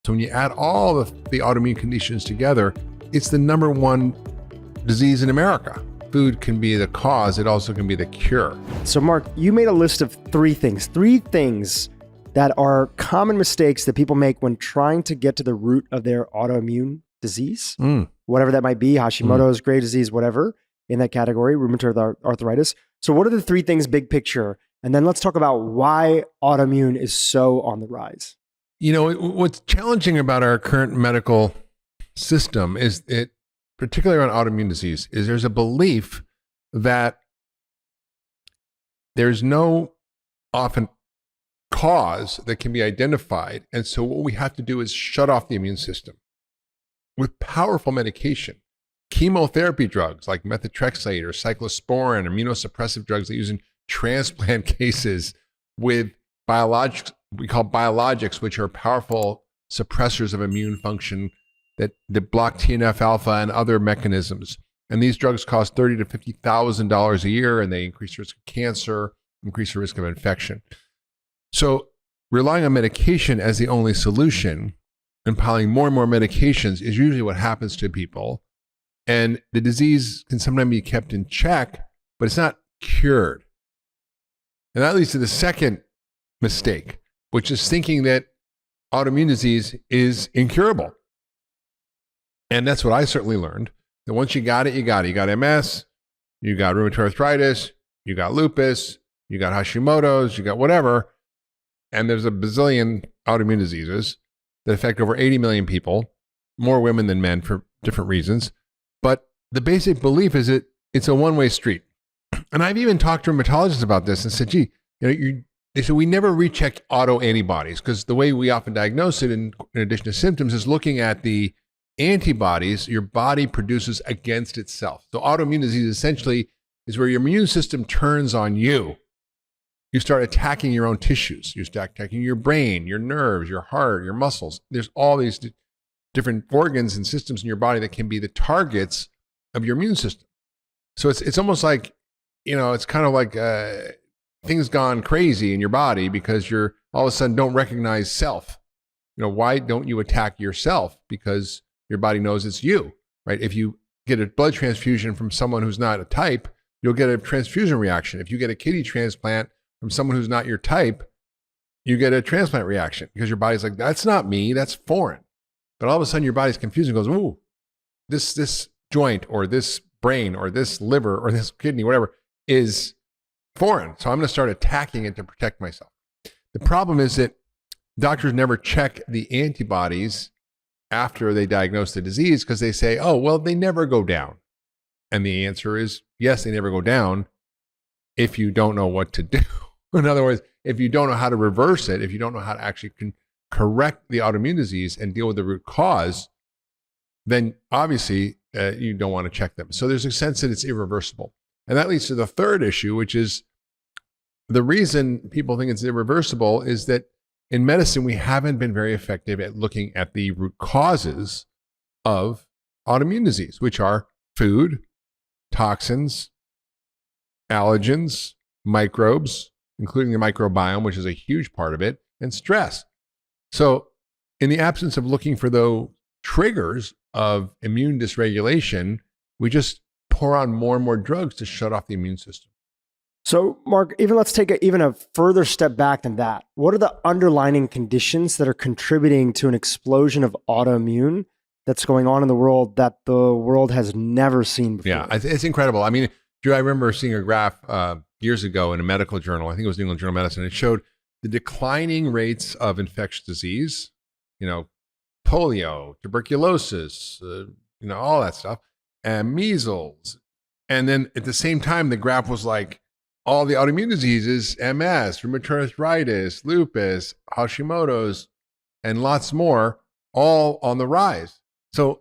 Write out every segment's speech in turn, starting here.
So when you add all the autoimmune conditions together, it's the number one disease in America. Food can be the cause. It also can be the cure. So Mark, you made a list of three things that are common mistakes that people make when trying to get to the root of their autoimmune disease, whatever that might be, Hashimoto's, Graves' disease, whatever in that category, rheumatoid arthritis. So what are the three things big picture? And then let's talk about why autoimmune is so on the rise. You know, what's challenging about our current medical system is it, particularly around autoimmune disease, is there's a belief that there's no often cause that can be identified. And so what we have to do is shut off the immune system with powerful medication. Chemotherapy drugs like methotrexate or cyclosporin, immunosuppressive drugs they use in transplant cases with biologics, we call biologics, which are powerful suppressors of immune function that block TNF alpha and other mechanisms. And these drugs cost $30,000 to $50,000 a year, and they increase the risk of cancer, increase the risk of infection. So relying on medication as the only solution and piling more and more medications is usually what happens to people. And the disease can sometimes be kept in check, but it's not cured. And that leads to the second mistake, which is thinking that autoimmune disease is incurable. And that's what I certainly learned, that once you got it, you got it. You got MS, you got rheumatoid arthritis, you got lupus, you got Hashimoto's, you got whatever. And there's a bazillion autoimmune diseases that affect over 80 million people, more women than men for different reasons. But the basic belief is that it's a one-way street. And I've even talked to rheumatologists about this and said, gee, they said we never recheck autoantibodies because the way we often diagnose it in addition to symptoms is looking at the antibodies your body produces against itself. So autoimmune disease essentially is where your immune system turns on you. You start attacking your own tissues. You start attacking your brain, your nerves, your heart, your muscles. There's all these different organs and systems in your body that can be the targets of your immune system. So it's almost like, it's kind of like things gone crazy in your body because you're all of a sudden don't recognize self. Why don't you attack yourself? Because your body knows it's you, right? If you get a blood transfusion from someone who's not a type, you'll get a transfusion reaction. If you get a kidney transplant from someone who's not your type, you get a transplant reaction because your body's like, that's not me, that's foreign. But all of a sudden your body's confused and goes, ooh, this joint or this brain or this liver or this kidney, whatever, is foreign. So I'm going to start attacking it to protect myself. The problem is that doctors never check the antibodies after they diagnose the disease because they say, oh, well, they never go down. And the answer is, yes, they never go down if you don't know what to do. In other words, if you don't know how to reverse it, if you don't know how to actually correct the autoimmune disease and deal with the root cause, then obviously you don't want to check them. So there's a sense that it's irreversible. And that leads to the third issue, which is the reason people think it's irreversible is that in medicine, we haven't been very effective at looking at the root causes of autoimmune disease, which are food, toxins, allergens, microbes, including the microbiome, which is a huge part of it, and stress. So in the absence of looking for those triggers of immune dysregulation, we just pour on more and more drugs to shut off the immune system. So Mark, let's take even a further step back than that. What are the underlying conditions that are contributing to an explosion of autoimmune that's going on in the world that the world has never seen before? Yeah, it's incredible. I mean, Drew, I remember seeing a graph years ago in a medical journal. I think it was New England Journal of Medicine. It showed the declining rates of infectious disease, polio, tuberculosis, all that stuff, and measles. And then at the same time, the graph was like all the autoimmune diseases, MS, rheumatoid arthritis, lupus, Hashimoto's, and lots more, all on the rise. So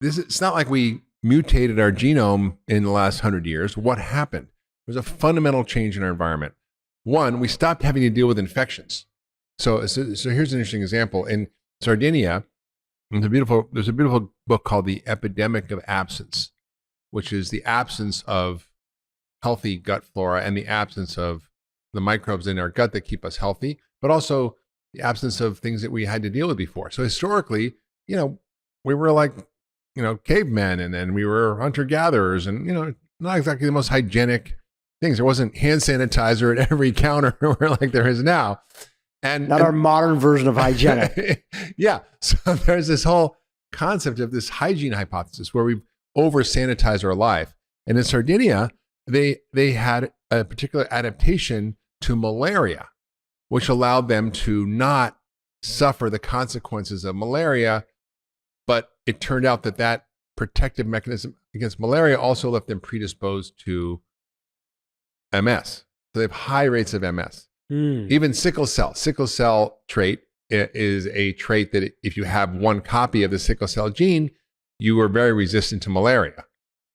it's not like we mutated our genome in the last 100 years. What happened? There's a fundamental change in our environment. One, we stopped having to deal with infections. So here's an interesting example. In Sardinia, there's a beautiful book called The Epidemic of Absence, which is the absence of healthy gut flora and the absence of the microbes in our gut that keep us healthy, but also the absence of things that we had to deal with before. So historically, we were like, cavemen, and then we were hunter-gatherers, and, not exactly the most hygienic things. There wasn't hand sanitizer at every counter like there is now. And our modern version of hygienic. Yeah. So there's this whole concept of this hygiene hypothesis where we've over-sanitized our life. And in Sardinia, they had a particular adaptation to malaria, which allowed them to not suffer the consequences of malaria. But it turned out that protective mechanism against malaria also left them predisposed to MS. So they have high rates of MS. Even sickle cell trait is a trait that if you have one copy of the sickle cell gene, you are very resistant to malaria.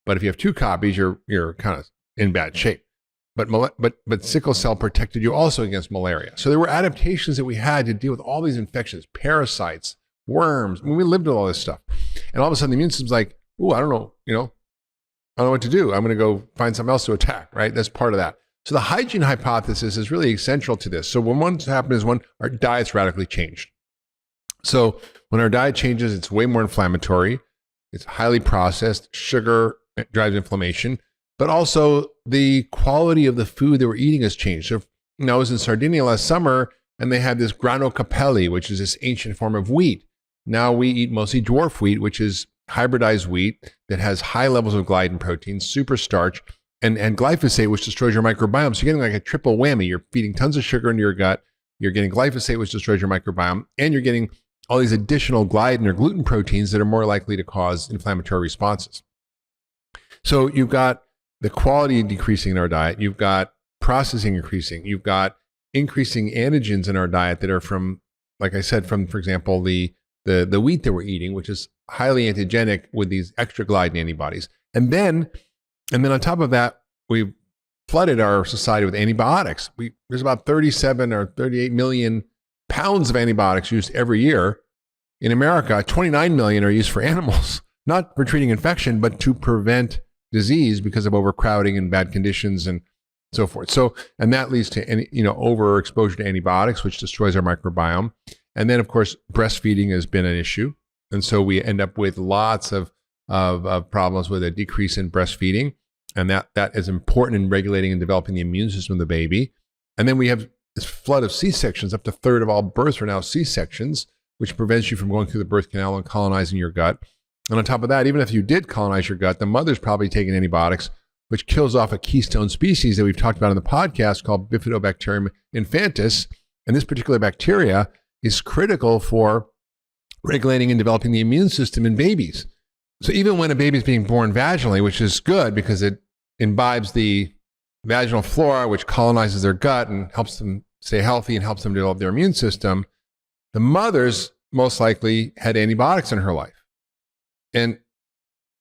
But if you have two copies, you're kind of in bad shape. But sickle cell protected you also against malaria. So there were adaptations that we had to deal with all these infections, parasites, worms. I mean, we lived with all this stuff. And all of a sudden the immune system's like, I don't know, I don't know what to do. I'm going to go find something else to attack, right? That's part of that. So the hygiene hypothesis is really essential to this. So what's happened is our diet's radically changed. So when our diet changes, it's way more inflammatory. It's highly processed. Sugar drives inflammation, but also the quality of the food that we're eating has changed. So, I was in Sardinia last summer, and they had this grano capelli, which is this ancient form of wheat. Now we eat mostly dwarf wheat, which is hybridized wheat that has high levels of gliadin protein, super starch, and glyphosate, which destroys your microbiome. So you're getting like a triple whammy. You're feeding tons of sugar into your gut. You're getting glyphosate, which destroys your microbiome, and you're getting all these additional gliadin or gluten proteins that are more likely to cause inflammatory responses. So you've got the quality decreasing in our diet. You've got processing increasing. You've got increasing antigens in our diet that are from, like I said, from, for example, the wheat that we're eating, which is highly antigenic with these extra gliadin antibodies. And then on top of that, we've flooded our society with antibiotics. There's about 37 or 38 million pounds of antibiotics used every year. In America, 29 million are used for animals, not for treating infection, but to prevent disease because of overcrowding and bad conditions and so forth. So, and that leads to overexposure to antibiotics, which destroys our microbiome. And then, of course, breastfeeding has been an issue. And so we end up with lots of problems with a decrease in breastfeeding. And that is important in regulating and developing the immune system of the baby. And then we have this flood of C-sections. Up to a third of all births are now C-sections, which prevents you from going through the birth canal and colonizing your gut. And on top of that, even if you did colonize your gut, the mother's probably taking antibiotics, which kills off a keystone species that we've talked about in the podcast called Bifidobacterium infantis. And this particular bacteria is critical for regulating and developing the immune system in babies. So even when a baby is being born vaginally, which is good because it imbibes the vaginal flora, which colonizes their gut and helps them stay healthy and helps them develop their immune system, the mother's most likely had antibiotics in her life. And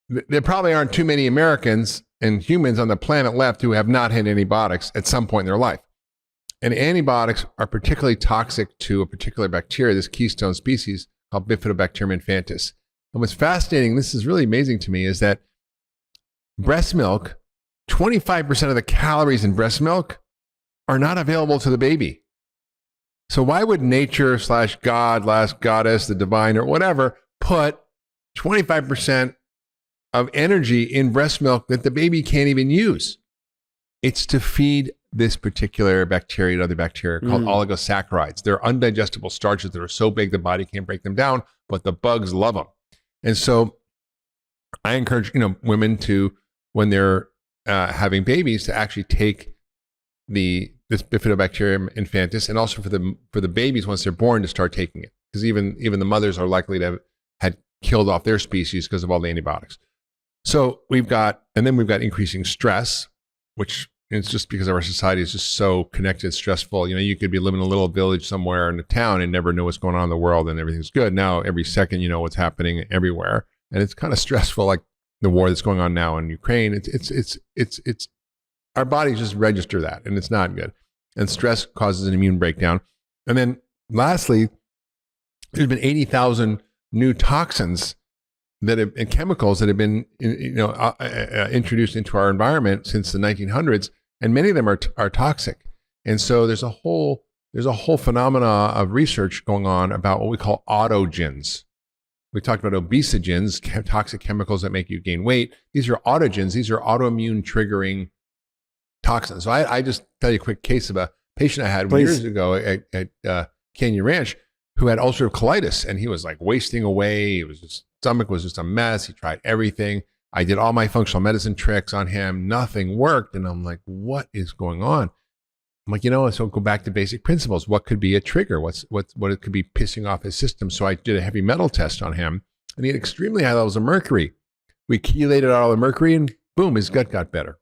there probably aren't too many Americans and humans on the planet left who have not had antibiotics at some point in their life. And antibiotics are particularly toxic to a particular bacteria, this keystone species called Bifidobacterium infantis. And what's fascinating, this is really amazing to me, is that breast milk, 25% of the calories in breast milk are not available to the baby. So why would nature / God, goddess, the divine, or whatever, put 25% of energy in breast milk that the baby can't even use? It's to feed this particular bacteria and other bacteria called oligosaccharides. They're undigestible starches that are so big the body can't break them down, but the bugs love them. And so I encourage, women to, when they're having babies, to actually take this Bifidobacterium infantis, and also for the babies once they're born to start taking it, because even the mothers are likely to have had killed off their species because of all the antibiotics. So we've got increasing stress, which it's just because our society is just so connected, stressful. You could be living in a little village somewhere in a town and never know what's going on in the world and everything's good. Now, every second, you know what's happening everywhere. And it's kind of stressful, like the war that's going on now in Ukraine. It's our bodies just register that, and it's not good. And stress causes an immune breakdown. And then lastly, there's been 80,000 new toxins and chemicals that have been introduced into our environment since the 1900s, and many of them are toxic. And so there's a whole there's a whole phenomena of research going on about what we call autogens. We talked about obesogens, toxic chemicals that make you gain weight. These are autogens. These are autoimmune triggering toxins. So I just tell you a quick case of a patient I had years ago at Canyon Ranch who had ulcerative colitis, and he was like wasting away. His stomach was just a mess. He tried everything. I did all my functional medicine tricks on him. Nothing worked. And I'm like, what is going on? I'm like, so go back to basic principles. What could be a trigger? What it could be pissing off his system? So I did a heavy metal test on him, and he had extremely high levels of mercury. We chelated out all the mercury, and boom, his gut got better,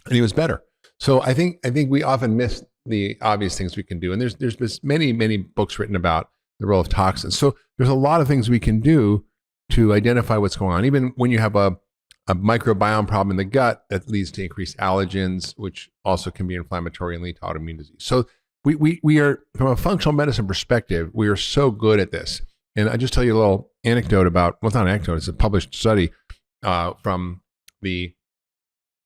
and he was better. So I think we often miss the obvious things we can do. And there's been many books written about the role of toxins. So there's a lot of things we can do to identify what's going on. Even when you have a microbiome problem in the gut, that leads to increased allergens, which also can be inflammatory and lead to autoimmune disease. So we are, from a functional medicine perspective, we are so good at this. And I just tell you a little anecdote about, well, it's not an anecdote, it's a published study from the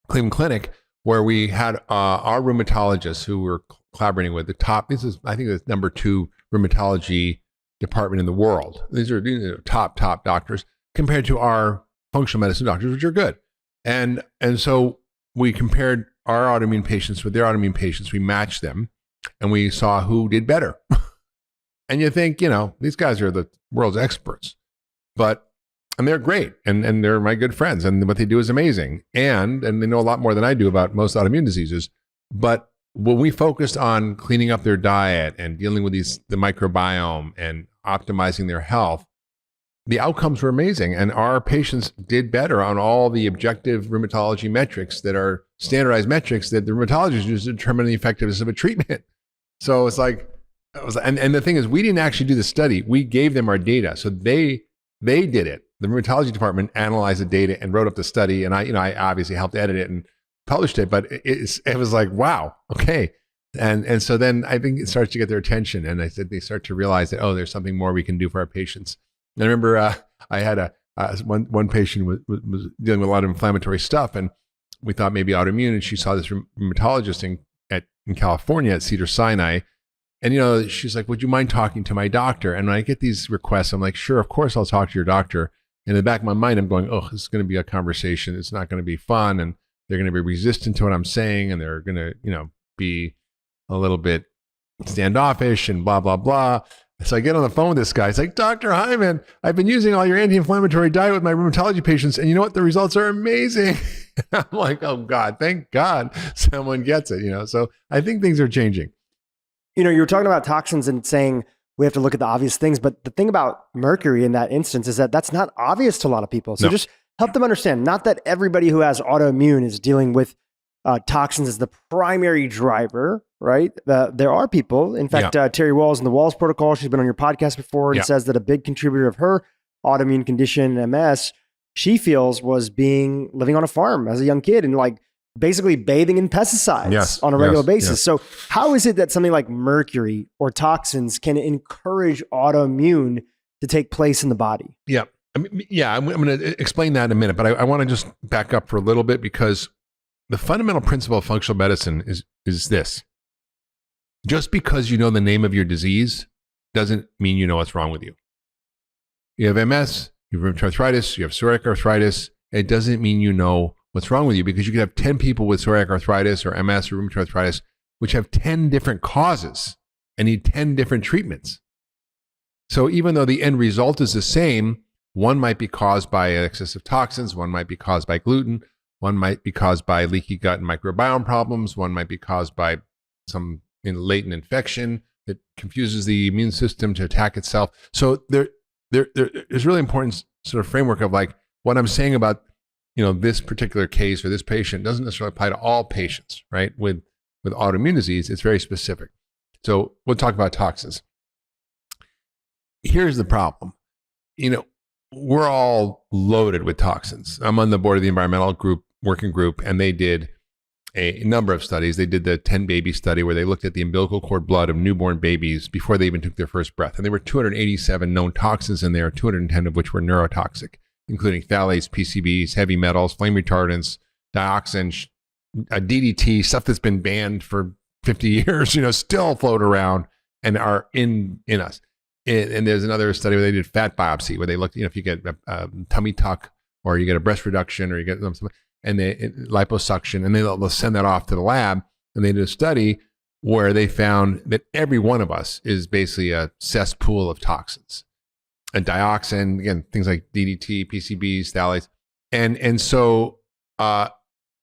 Cleveland Clinic, where we had our rheumatologists who were collaborating with the top, this is, I think, the number 2 rheumatology department in the world. These are top doctors compared to our functional medicine doctors, which are good. And so we compared our autoimmune patients with their autoimmune patients. We matched them, and we saw who did better. And you think, these guys are the world's experts, and they're great, and they're my good friends, and what they do is amazing. And they know a lot more than I do about most autoimmune diseases. But when we focused on cleaning up their diet and dealing with the microbiome and optimizing their health, the outcomes were amazing. And our patients did better on all the objective rheumatology metrics that are standardized metrics that the rheumatologists use to determine the effectiveness of a treatment. So it's like, and the thing is, we didn't actually do the study. We gave them our data. So they did it. The rheumatology department analyzed the data and wrote up the study. And I obviously helped edit it and published it, but it was like, wow, okay. And so then I think it starts to get their attention, and they start to realize that, there's something more we can do for our patients. And I remember I had one patient was dealing with a lot of inflammatory stuff, and we thought maybe autoimmune, and she saw this rheumatologist in California at Cedars-Sinai. And, she's like, would you mind talking to my doctor? And when I get these requests, I'm like, sure, of course I'll talk to your doctor. And in the back of my mind, I'm going, this is going to be a conversation. It's not going to be fun. And they're going to be resistant to what I'm saying. And they're going to, be a little bit standoffish and blah, blah, blah. So I get on the phone with this guy. It's like, Dr. Hyman, I've been using all your anti-inflammatory diet with my rheumatology patients. And you know what? The results are amazing. I'm like, oh God, thank God someone gets it, So I think things are changing. You were talking about toxins and saying we have to look at the obvious things, but the thing about mercury in that instance is that that's not obvious to a lot of people. So just help them understand, not that everybody who has autoimmune is dealing with toxins as the primary driver, right? There are people, in fact, Terry Walls in the Walls Protocol, she's been on your podcast before and says that a big contributor of her autoimmune condition, MS, she feels was living on a farm as a young kid and basically bathing in pesticides on a regular basis. So how is it that something like mercury or toxins can encourage autoimmune to take place in the body? Yeah. I'm going to explain that in a minute, but I want to just back up for a little bit, because the fundamental principle of functional medicine is this. Just because you know the name of your disease doesn't mean you know what's wrong with you. You have MS, you have rheumatoid arthritis, you have psoriatic arthritis. It doesn't mean you know what's wrong with you, because you could have 10 people with psoriatic arthritis or MS or rheumatoid arthritis, which have 10 different causes and need 10 different treatments. So even though the end result is the same, one might be caused by excessive toxins, one might be caused by gluten, one might be caused by leaky gut and microbiome problems, one might be caused by some latent infection that confuses the immune system to attack itself. So there's really important sort of framework of what I'm saying about this particular case or this patient doesn't necessarily apply to all patients, right? With autoimmune disease, it's very specific. So we'll talk about toxins. Here's the problem. We're all loaded with toxins. I'm on the board of the environmental working group, and they did a number of studies. They did the 10 baby study where they looked at the umbilical cord blood of newborn babies before they even took their first breath. And there were 287 known toxins in there, 210 of which were neurotoxic, including phthalates, PCBs, heavy metals, flame retardants, dioxin, DDT, stuff that's been banned for 50 years, still float around and are in us. And there's another study where they did fat biopsy, where they looked, if you get a tummy tuck or you get a breast reduction or you get something, and liposuction, and they'll send that off to the lab. And they did a study where they found that every one of us is basically a cesspool of toxins, and dioxin, again, things like DDT, PCBs, phthalates. And so all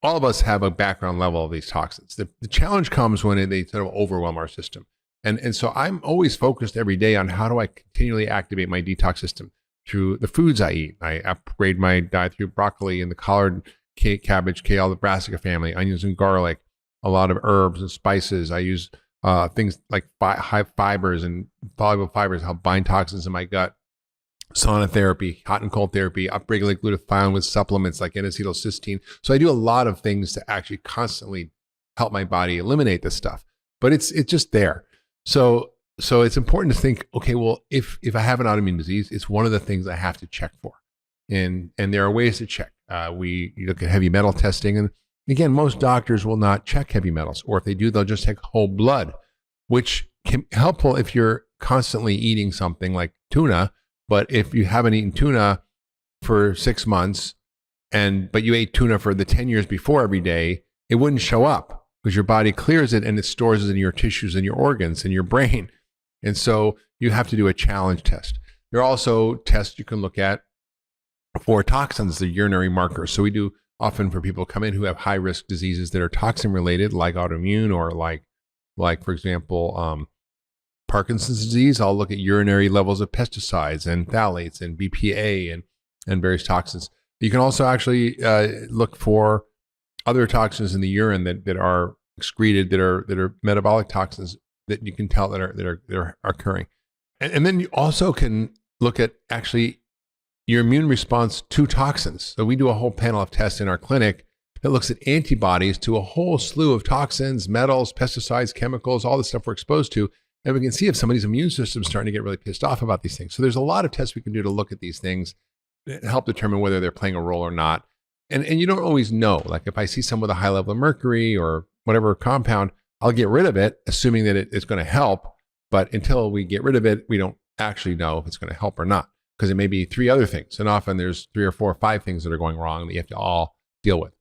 of us have a background level of these toxins. The challenge comes when they sort of overwhelm our system. And so I'm always focused every day on how do I continually activate my detox system through the foods I eat. I upgrade my diet through broccoli and the collard, cabbage, kale, the brassica family, onions and garlic, a lot of herbs and spices. I use things like high fibers and soluble fibers help bind toxins in my gut. Sauna therapy, hot and cold therapy, upregulate glutathione with supplements like N-acetylcysteine. So I do a lot of things to actually constantly help my body eliminate this stuff. But it's just there. So it's important to think, okay, well, if I have an autoimmune disease, it's one of the things I have to check for. And there are ways to check. You look at heavy metal testing, and again, most doctors will not check heavy metals, or if they do, they'll just take whole blood, which can be helpful if you're constantly eating something like tuna. But if you haven't eaten tuna for 6 months, but you ate tuna for the 10 years before every day, it wouldn't show up because your body clears it and it stores it in your tissues and your organs and your brain. And so you have to do a challenge test. There are also tests you can look at for toxins, the urinary markers. So we do often for people who come in who have high risk diseases that are toxin related, like autoimmune or like for example, Parkinson's disease. I'll look at urinary levels of pesticides and phthalates and BPA and various toxins. You can also actually look for other toxins in the urine that are excreted, that are metabolic toxins that you can tell that are occurring. And then you also can look at actually your immune response to toxins. So we do a whole panel of tests in our clinic that looks at antibodies to a whole slew of toxins, metals, pesticides, chemicals, all the stuff we're exposed to. And we can see if somebody's immune system is starting to get really pissed off about these things. So there's a lot of tests we can do to look at these things and help determine whether they're playing a role or not. And you don't always know. Like if I see someone with a high level of mercury or whatever compound, I'll get rid of it, assuming that it's going to help. But until we get rid of it, we don't actually know if it's going to help or not, because it may be 3 other things. And often there's 3 or 4 or 5 things that are going wrong that you have to all deal with.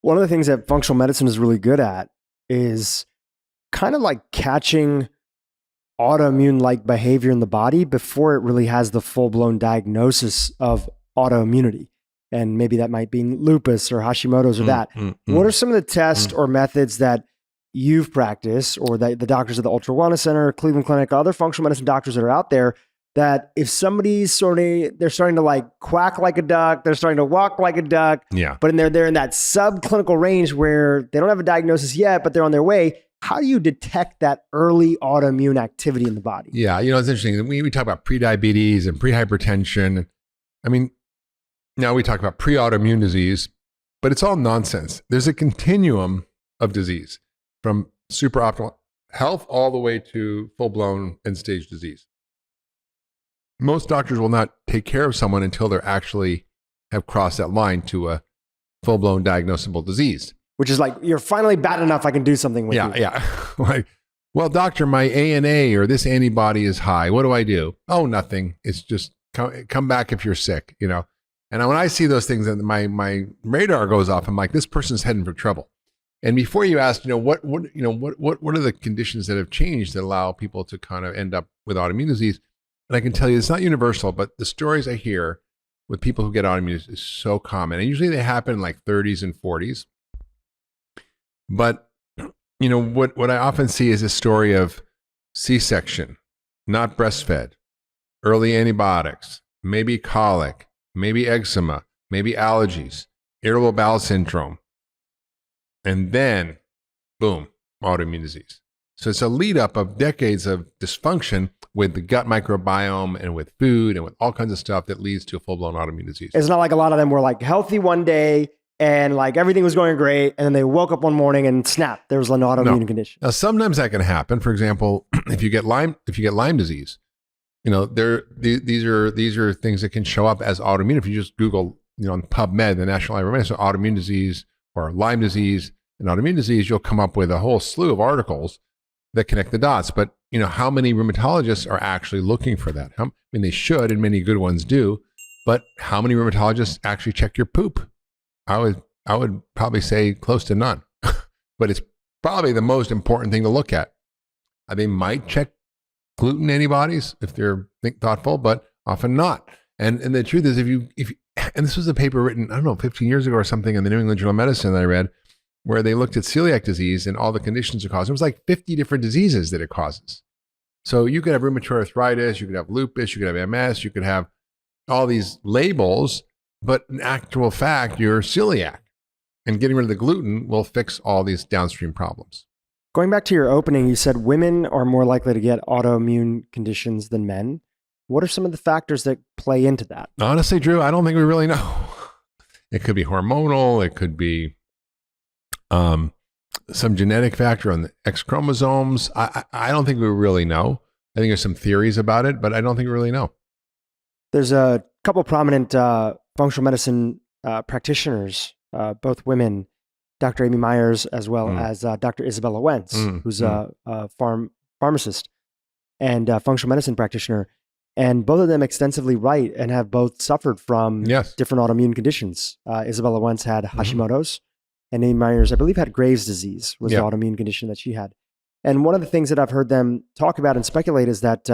One of the things that functional medicine is really good at is kind of like catching autoimmune-like behavior in the body before it really has the full-blown diagnosis of autoimmunity. And maybe that might be lupus or Hashimoto's or that. What are some of the tests or methods that you've practiced, or that the doctors at the Ultra Wellness Center, Cleveland Clinic, other functional medicine doctors that are out there, that if somebody's they're starting to like quack like a duck, they're starting to walk like a duck, but they're in that subclinical range where they don't have a diagnosis yet, but they're on their way. How do you detect that early autoimmune activity in the body? Yeah, it's interesting. We talk about prediabetes and prehypertension. I mean, now we talk about pre-autoimmune disease, but it's all nonsense. There's a continuum of disease from super optimal health all the way to full-blown end-stage disease. Most doctors will not take care of someone until they actually have crossed that line to a full-blown diagnosable disease. Which is like, you're finally bad enough, I can do something with you. Yeah. Like, well, doctor, my ANA or this antibody is high. What do I do? Oh, nothing. It's just come back if you're sick, And when I see those things, and my radar goes off, I'm like, this person's heading for trouble. And before you ask, what are the conditions that have changed that allow people to kind of end up with autoimmune disease? And I can tell you, it's not universal, but the stories I hear with people who get autoimmune is so common. And usually they happen in like 30s and 40s. But, what I often see is a story of C-section, not breastfed, early antibiotics, maybe colic, maybe eczema, maybe allergies, irritable bowel syndrome, and then, boom, autoimmune disease. So it's a lead up of decades of dysfunction with the gut microbiome and with food and with all kinds of stuff that leads to a full-blown autoimmune disease. It's not like a lot of them were like healthy one day and like everything was going great, and then they woke up one morning and snap, there was an autoimmune condition. Now, sometimes that can happen. For example, if you get Lyme disease, these are things that can show up as autoimmune. If you just Google, on PubMed, the National Library of Medicine, autoimmune disease or Lyme disease, an autoimmune disease, you'll come up with a whole slew of articles that connect the dots. But how many rheumatologists are actually looking for that? They should, and many good ones do. But how many rheumatologists actually check your poop? I would probably say close to none. But it's probably the most important thing to look at. They might check gluten antibodies if they're thoughtful, but often not. And the truth is, if you and this was a paper written, I don't know, 15 years ago or something in the New England Journal of Medicine that I read, where they looked at celiac disease and all the conditions it caused. It was like 50 different diseases that it causes. So you could have rheumatoid arthritis, you could have lupus, you could have MS, you could have all these labels, but in actual fact, you're celiac. And getting rid of the gluten will fix all these downstream problems. Going back to your opening, you said women are more likely to get autoimmune conditions than men. What are some of the factors that play into that? Honestly, Drew, I don't think we really know. It could be hormonal. It could be some genetic factor on the X chromosomes. I don't think we really know. I think there's some theories about it, but I don't think we really know. There's a couple prominent functional medicine practitioners, both women, Dr. Amy Myers, as well as Dr. Isabella Wentz, who's a pharmacist and a functional medicine practitioner. And both of them extensively write and have both suffered from different autoimmune conditions. Isabella Wentz had Hashimoto's, and Amy Myers, I believe, had Graves' disease, was the autoimmune condition that she had. And one of the things that I've heard them talk about and speculate is that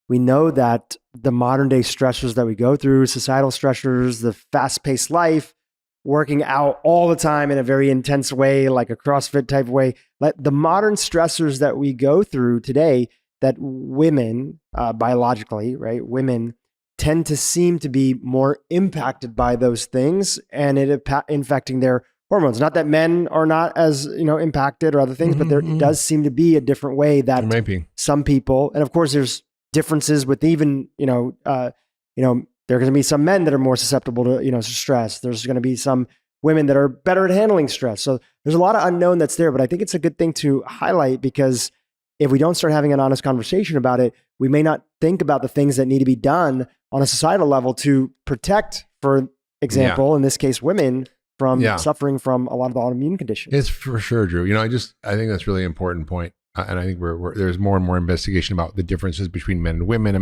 we know that the modern day stressors that we go through, societal stressors, the fast-paced life, working out all the time in a very intense way, like a CrossFit type of way, like the modern stressors that we go through today, that women, biologically, right, women tend to seem to be more impacted by those things and it infecting their hormones. Not that men are not as impacted or other things, but there does seem to be a different way that some people, and of course there's differences with even there are going to be some men that are more susceptible to stress. There's going to be some women that are better at handling stress. So there's a lot of unknown that's there, but I think it's a good thing to highlight because if we don't start having an honest conversation about it, we may not think about the things that need to be done on a societal level to protect, for example, in this case, women from suffering from a lot of the autoimmune conditions. It's for sure, Drew. I think that's a really important point. And I think there's more and more investigation about the differences between men and women. I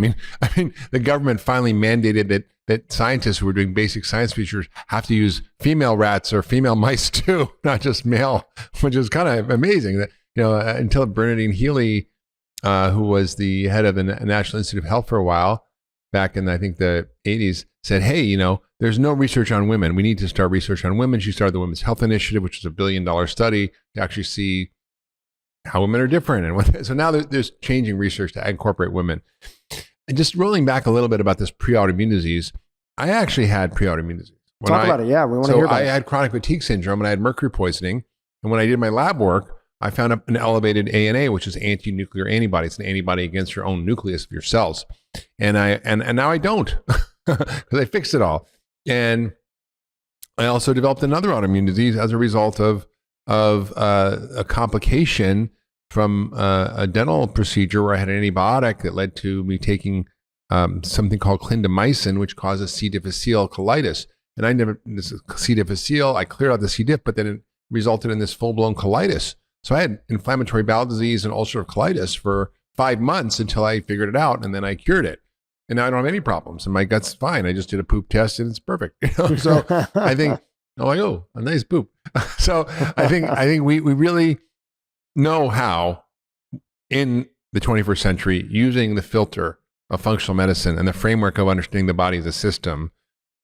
mean, the government finally mandated that scientists who are doing basic science research have to use female rats or female mice too, not just male, which is kind of amazing. That until Bernadine Healy, who was the head of the National Institute of Health for a while, back in I think the 80s, said, "Hey, there's no research on women. We need to start research on women." She started the Women's Health Initiative, which is $1 billion study to actually see how women are different. And so now there's changing research to incorporate women. And just rolling back a little bit about this pre-autoimmune disease, I actually had pre-autoimmune disease. Talk about it. Yeah, we want to hear about it. I had chronic fatigue syndrome and I had mercury poisoning. And when I did my lab work, I found an elevated ANA, which is anti-nuclear antibody. It's an antibody against your own nucleus of your cells. And now I don't because I fixed it all. And I also developed another autoimmune disease as a result of a complication from a dental procedure where I had an antibiotic that led to me taking something called clindamycin, which causes C. difficile colitis. And this is C. difficile, I cleared out the C. diff, but then it resulted in this full-blown colitis. So I had inflammatory bowel disease and ulcerative colitis for 5 months until I figured it out, and then I cured it. And now I don't have any problems, and my gut's fine. I just did a poop test, and it's perfect. So I think, I'm like, oh, a nice poop. So I think we really know how, in the 21st century, using the filter of functional medicine and the framework of understanding the body as a system,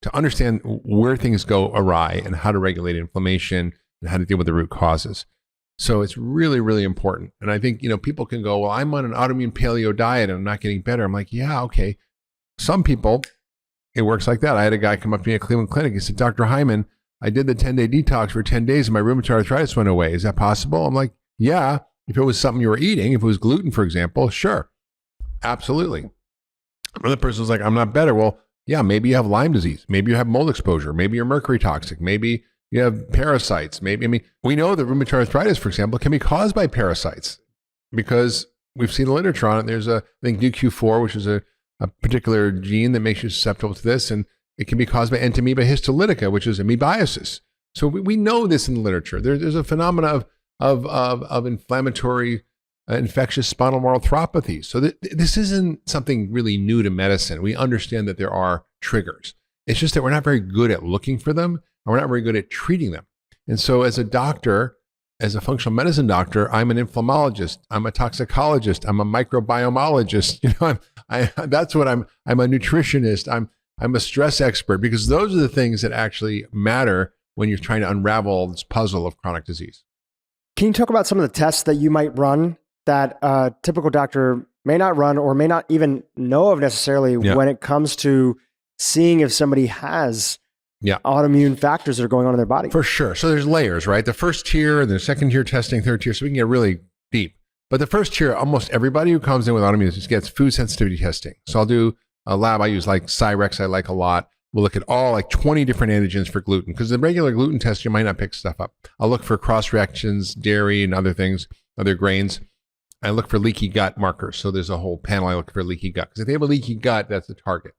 to understand where things go awry and how to regulate inflammation and how to deal with the root causes. So it's really, really important. And I think, people can go, well, I'm on an autoimmune paleo diet and I'm not getting better. I'm like, yeah, okay. Some people, it works like that. I had a guy come up to me at Cleveland Clinic. He said, Dr. Hyman, I did the 10-day detox for 10 days and my rheumatoid arthritis went away. Is that possible? I'm like, yeah. If it was something you were eating, if it was gluten, for example, sure. Absolutely. Another person was like, I'm not better. Well, yeah, maybe you have Lyme disease. Maybe you have mold exposure. Maybe you're mercury toxic. Maybe you have parasites. We know that rheumatoid arthritis, for example, can be caused by parasites because we've seen the literature on it. There's I think DQ4, which is a particular gene that makes you susceptible to this. And it can be caused by Entamoeba histolytica, which is amoebiasis. So we know this in the literature. There's a phenomena of inflammatory infectious spondyloarthropathy. So this isn't something really new to medicine. We understand that there are triggers. It's just that we're not very good at looking for them, and we're not very good at treating them. And so as a doctor, as a functional medicine doctor, I'm an inflammologist, I'm a toxicologist, I'm a microbiomologist. That's what I'm a nutritionist, I'm a stress expert, because those are the things that actually matter when you're trying to unravel this puzzle of chronic disease. Can you talk about some of the tests that you might run that a typical doctor may not run or may not even know of necessarily when it comes to seeing if somebody has autoimmune factors that are going on in their body? For sure. So there's layers, right? The first tier, the second tier testing, third tier, so we can get really deep. But the first tier, almost everybody who comes in with autoimmune disease gets food sensitivity testing. So I'll do a lab I use like Cyrex, I like a lot. We'll look at all like 20 different antigens for gluten, because the regular gluten test, you might not pick stuff up. I'll look for cross reactions, dairy and other things, other grains. I look for leaky gut markers. So there's a whole panel I look for leaky gut, because if they have a leaky gut, that's the target.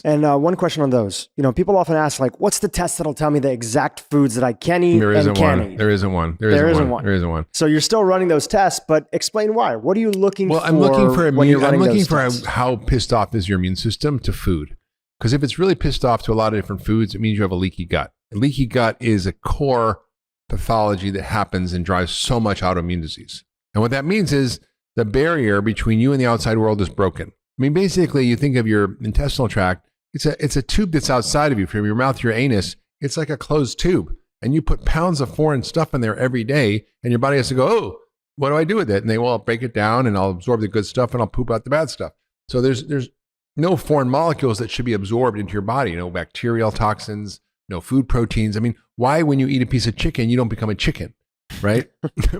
And one question on those. People often ask, like, what's the test that'll tell me the exact foods that I can eat and can't eat? There isn't one. There isn't one. So you're still running those tests, but explain why. What are you looking for? Well, I'm looking for when you're running those tests? how pissed off is your immune system to food. Because if it's really pissed off to a lot of different foods, it means you have a leaky gut. A leaky gut is a core pathology that happens and drives so much autoimmune disease. And what that means is the barrier between you and the outside world is broken. I mean, basically, you think of your intestinal tract, it's a tube that's outside of you, from your mouth to your anus. It's like a closed tube. And you put pounds of foreign stuff in there every day, and your body has to go, oh, what do I do with it? And I'll break it down, and I'll absorb the good stuff, and I'll poop out the bad stuff. So there's no foreign molecules that should be absorbed into your body. No bacterial toxins, no food proteins. I mean, why when you eat a piece of chicken, you don't become a chicken, right?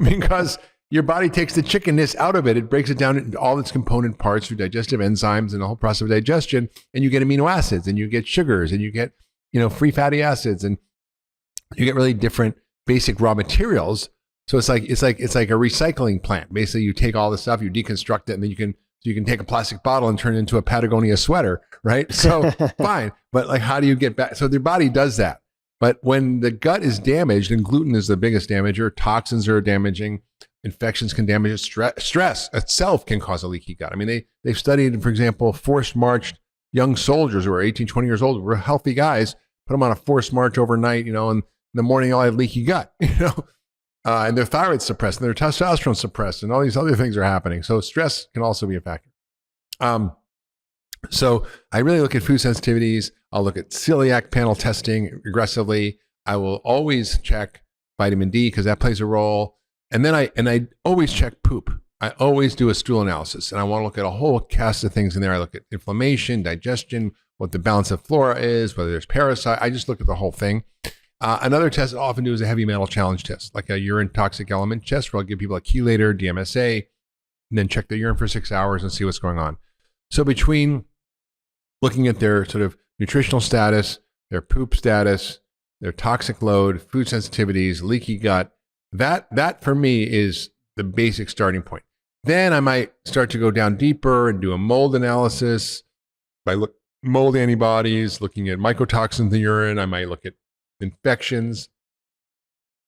Because your body takes the chickenness out of it. It breaks it down into all its component parts through digestive enzymes and the whole process of digestion. And you get amino acids, and you get sugars, and you get, free fatty acids, and you get really different basic raw materials. So it's like a recycling plant. Basically, you take all the stuff, you deconstruct it, and then you can take a plastic bottle and turn it into a Patagonia sweater, right? So fine. But like, how do you get back? So their body does that. But when the gut is damaged, and gluten is the biggest damager, toxins are damaging, infections can damage it. Stress itself can cause a leaky gut. I mean, they've studied, for example, forced marched young soldiers who are 18, 20 years old, were healthy guys, put them on a forced march overnight, and in the morning they all had leaky gut, and their thyroid's suppressed, and their testosterone suppressed, and all these other things are happening. So stress can also be a factor. So I really look at food sensitivities. I'll look at celiac panel testing aggressively. I will always check vitamin D, because that plays a role. And then I always check poop. I always do a stool analysis, and I want to look at a whole cast of things in there. I look at inflammation, digestion, what the balance of flora is, whether there's parasite. I just look at the whole thing. Another test I often do is a heavy metal challenge test, like a urine toxic element test, where I'll give people a chelator, DMSA, and then check their urine for 6 hours and see what's going on. So between looking at their sort of nutritional status, their poop status, their toxic load, food sensitivities, leaky gut, that for me is the basic starting point. Then I might start to go down deeper and do a mold analysis by mold antibodies, looking at mycotoxins in the urine. I might look at infections.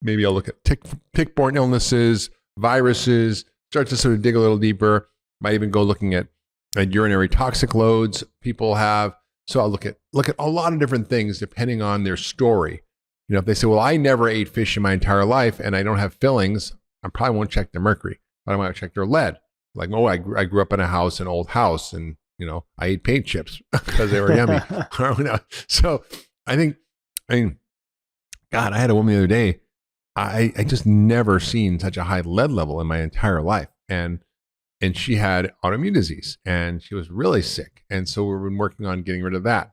Maybe I'll look at tick-borne illnesses, viruses, start to sort of dig a little deeper. Might even go looking at urinary toxic loads people have. So I'll look at a lot of different things depending on their story. If they say, well, I never ate fish in my entire life and I don't have fillings, I probably won't check their mercury, but I might check their lead. Like, I grew up in an old house, and, I ate paint chips because they were yummy. So I mean, God, I had a woman the other day. I just never seen such a high lead level in my entire life. And she had autoimmune disease, and she was really sick. And so we've been working on getting rid of that.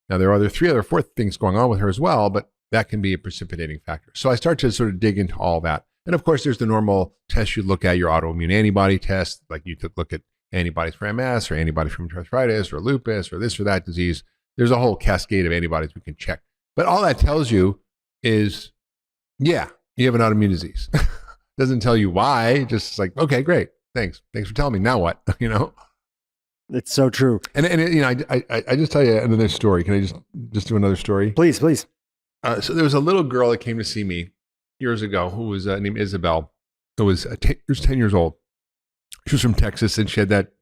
Now, there are 3 other 4 things going on with her as well, but that can be a precipitating factor. So I start to sort of dig into all that. And of course, there's the normal tests you look at, your autoimmune antibody test, like you could look at antibodies for MS or antibodies for arthritis or lupus or this or that disease. There's a whole cascade of antibodies we can check. But all that tells you is, yeah, you have an autoimmune disease. Doesn't tell you why, just like, okay, great. Thanks for telling me. Now what? It's so true. And I just tell you another story. Can I just do another story? Please. So there was a little girl that came to see me years ago who was named Isabel. Who was 10 years old. She was from Texas, and she had that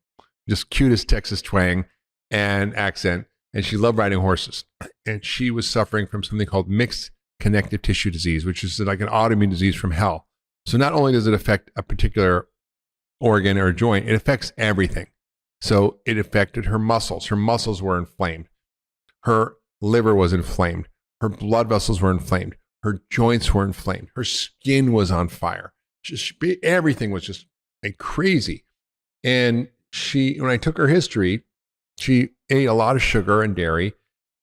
just cutest Texas twang and accent, and she loved riding horses. And she was suffering from something called mixed connective tissue disease, which is like an autoimmune disease from hell. So not only does it affect a particular organ or joint, it affects everything. So it affected her muscles. Her muscles were inflamed. Her liver was inflamed. Her blood vessels were inflamed. Her joints were inflamed. Her skin was on fire. Just everything was just like crazy. And when I took her history, she ate a lot of sugar and dairy,